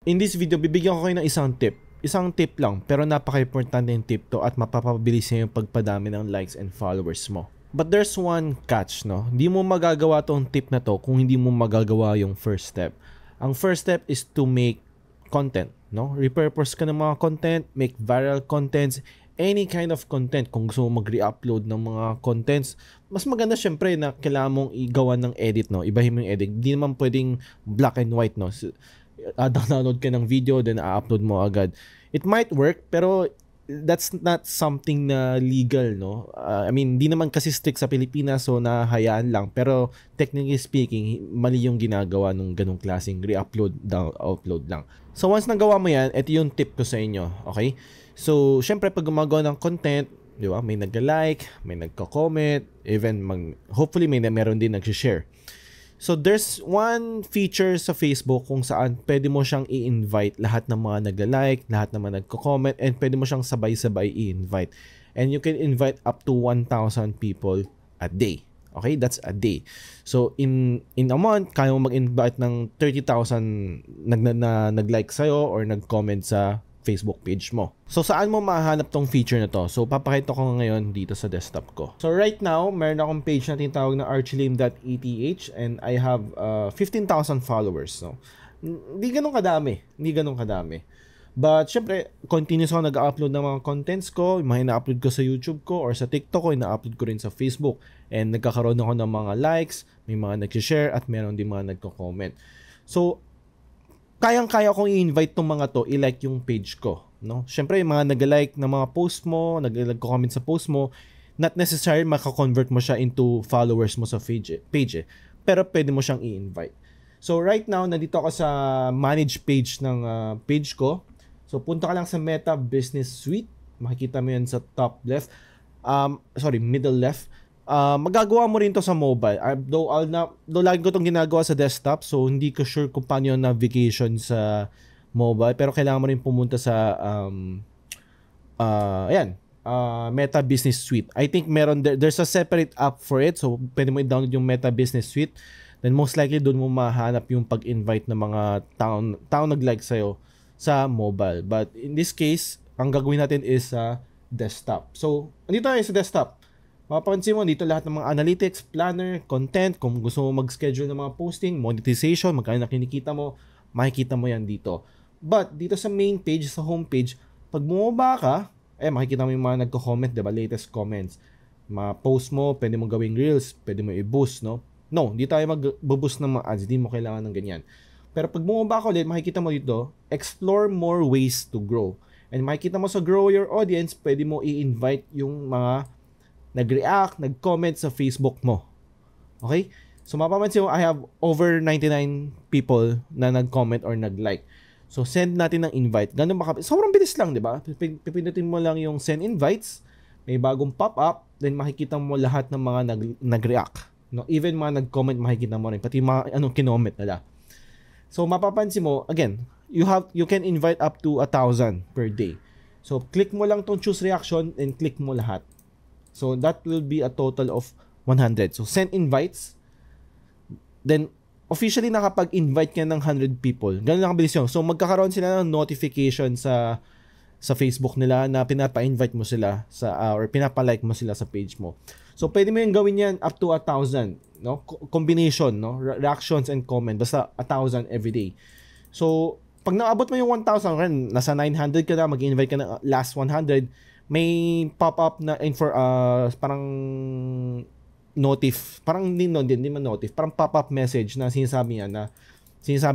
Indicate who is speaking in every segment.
Speaker 1: In this video, bibigyan ko kayo ng isang tip. Isang tip lang, pero napaka-importante yung tip to at mapapabilis niya yung pagpadami ng likes and followers mo. But there's one catch, no? Hindi mo magagawa tong tip na to kung hindi mo magagawa yung first step. Ang first step is to make content, no? Repurpose ka ng mga content, make viral contents, any kind of content. Kung gusto mo mag-re-upload ng mga contents, mas maganda syempre na kailangan mong igawa ng edit, no? Ibahin mo yung edit. Hindi naman pwedeng black and white, no? Download ka ng video, then i-upload mo agad. It might work, pero that's not something na legal, no? I mean, di naman kasi strict sa Pilipinas, so nahayaan lang. Pero technically speaking, mali yung ginagawa nung ganung klaseng re-upload, down-upload lang. So once nagawa mo yan, ito yung tip ko sa inyo, okay? So, syempre pag gumagawa ng content, di ba? May nag-like, may nagko-comment, even hopefully meron din nag-share. So there's one feature sa Facebook kung saan pwede mo siyang i-invite lahat ng mga nagla-like, lahat ng mga nagko-comment, and pwede mo siyang sabay-sabay i-invite. And you can invite up to 1,000 people a day. Okay? That's a day. So in a month, kaya mo mag-invite ng 30,000 nag-like sa'yo or nag-comment sa Facebook page mo. So saan mo mahanap tong feature na to? So papakita ko ngayon dito sa desktop ko. So right now, meron akong page na tinatawag na archilame.eth and I have 15,000 followers. So hindi ganun kadami. But syempre, continuous ako nag-upload ng mga contents ko, yung mga ina-upload ko sa YouTube ko or sa TikTok ko, ina-upload ko rin sa Facebook. And nagkakaroon ako ng mga likes, may mga nag-share at meron din mga nagko-comment. So kayang-kaya kong i-invite tong mga to, i-like yung page ko, no? Syempre, yung mga nag-like ng mga post mo, nag-comment sa post mo, not necessarily maka-convert mo siya into followers mo sa page pero pwede mo siyang i-invite. So, right now, nandito ako sa manage page ng page ko. So, punta ka lang sa Meta Business Suite. Makikita mo yan sa top left. Middle left. Magagawa mo rin to sa mobile. Though lagi ko itong ginagawa sa desktop, so hindi ko sure kung paano yung navigation sa mobile, pero kailangan mo rin pumunta sa Meta Business Suite. I think there's a separate app for it, so pwede mo i-download yung Meta Business Suite. Then most likely doon mo mahanap yung pag-invite ng mga tao nag-like sa'yo sa mobile. But in this case, ang gagawin natin is sa desktop. So, andito tayo sa desktop. Mapapansin mo dito lahat ng mga analytics, planner, content, kung gusto mo mag-schedule ng mga posting, monetization, magkano na kinikita mo, makikita mo yan dito. But dito sa main page, sa home page, pag bumaba ka, makikita mo yung mga nagko-comment, diba? Latest comments. Mga post mo, pwede mo gawing reels, pwede mo i-boost, no? No, hindi tayo mag-boost ng mga ads, hindi mo kailangan ng ganyan. Pero pag bumaba ka ulit, makikita mo dito, explore more ways to grow. And makikita mo sa grow your audience, pwede mo i-invite yung mga nag-react, nag-comment sa Facebook mo. Okay? So, mapapansin mo, I have over 99 people na nag-comment or nag-like. So, send natin ng invite. Ganun ba? Sobrang bilis lang, di ba? Pipindutin mo lang yung send invites, may bagong pop-up, then makikita mo lahat ng mga nag-react. No? Even mga nag-comment, makikita mo rin. Pati mga kinoment nila. So, mapapansin mo, again, you can invite up to 1,000 per day. So, click mo lang tong choose reaction and click mo lahat. So, that will be a total of 100. So, send invites. Then, officially nakapag-invite ka ng 100 people. Ganun lang kabilis yun. So, magkakaroon sila ng notification sa Facebook nila na pinapa-invite mo sila or pinapa-like mo sila sa page mo. So, pwede mo yung gawin yan up to 1,000. No? Combination, no? Reactions and comment. Basta 1,000 every day. So, pag naabot mo yung 1,000, nasa 900 ka na, mag-invite ka ng last 100, may pop-up na parang parang hindi man notif, parang pop-up message na sinasabi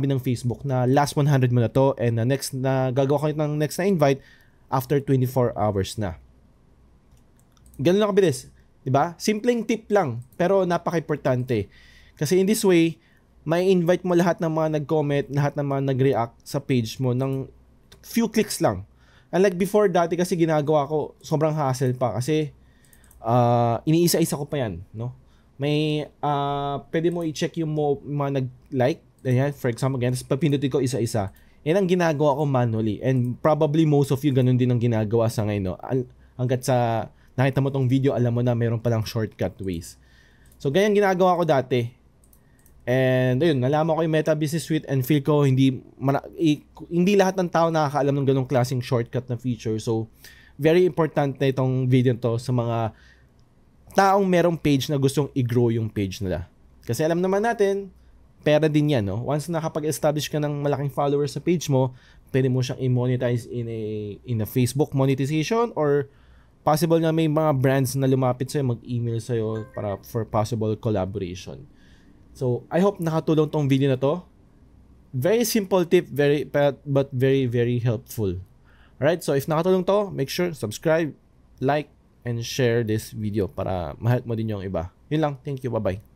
Speaker 1: ng Facebook na last 100 mo na to and next na gagawa ko ng next na invite after 24 hours na. Ganun lang kabilis, 'di ba? Simpleng tip lang pero napaka-importante. Kasi in this way, may invite mo lahat ng mga nag-comment, lahat ng mga nag-react sa page mo ng few clicks lang. Unlike before, dati kasi ginagawa ko, sobrang hassle pa kasi iniisa-isa ko pa yan, no? May, pwede mo i-check yung mga nag-like, ayan, for example, again, papindutin ko isa-isa. Yan ang ginagawa ko manually. And probably most of you ganun din ang ginagawa sa ngayon, no? Hanggat sa nakita mo tong video, alam mo na meron palang shortcut ways. So, ganyan ginagawa ko dati. And ayun, nalaman ko yung Meta Business Suite and feel ko hindi lahat ng tao nakakaalam ng ganong klaseng shortcut na feature. So, very important na itong video to sa mga taong merong page na gustong i-grow yung page nila. Kasi alam naman natin, pera din yan, no? Once nakapag-establish ka ng malaking followers sa page mo, pwede mo siyang i-monetize in a Facebook monetization, or possible na may mga brands na lumapit sa'yo, mag-email sa'yo for possible collaboration. So, I hope nakatulong tong video na to. Very simple tip, but very, very helpful. Alright, so if nakatulong to, make sure subscribe, like, and share this video para ma-help mo din yung iba. Yun lang. Thank you. Bye-bye.